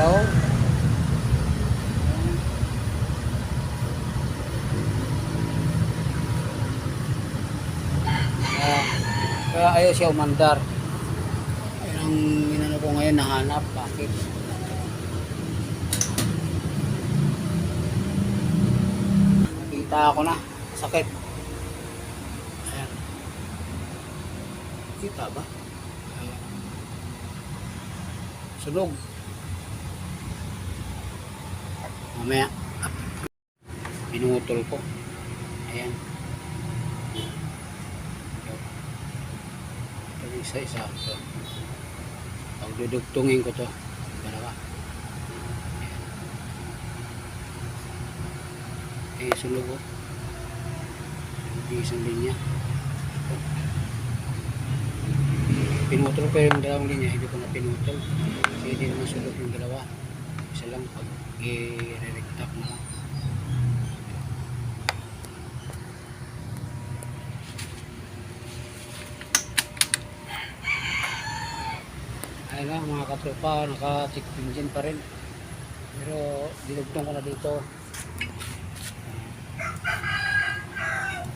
oh. Kaya ayaw siya umandar. Ayun ang inano ko ngayon, nahanap. Bakit? Nakita ako na. Sakit. Ayan. Kita ba? Ayan. Sunog. Mamaya. Pinutol ko. Ayan. Isa-isa ito. Pag dudugtungin ko to, dalawa. Eh, sunog ko. Isang linya. Pinutol ko yung dalawang linya, hindi ko na pinutol. Kasi hindi naman sunog yung dalawa. Isa lang pag i-rectap na lang. Ayun na mga katropa, naka-check engine pa rin. Pero dinugtong ko na dito.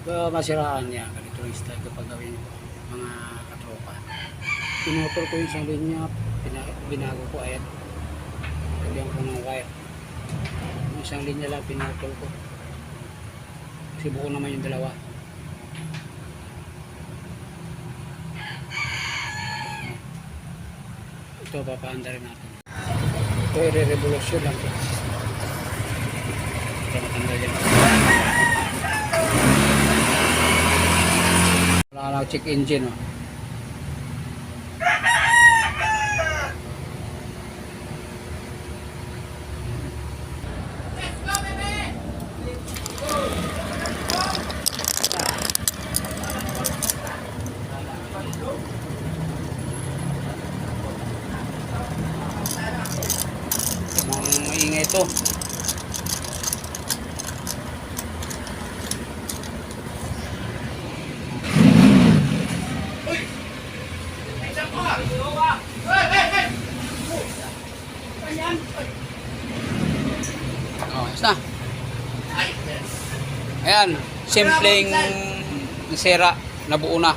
Kaya masiraan niya, ganito yung style kapag gawin ko mga katropa. Pinutol ko yung isang linya, binago ko ayan. Lagyan ko ng wire. Yung isang linya lang pinutol ko. Kasi buo naman yung dalawa. Ito papaanda rin natin. Ito i-revolusyon lang. Ito matanggal yan. Wala na check engine oh. Maingay ito. Oh, isa. Ayan, simpleng sira, nabuo na.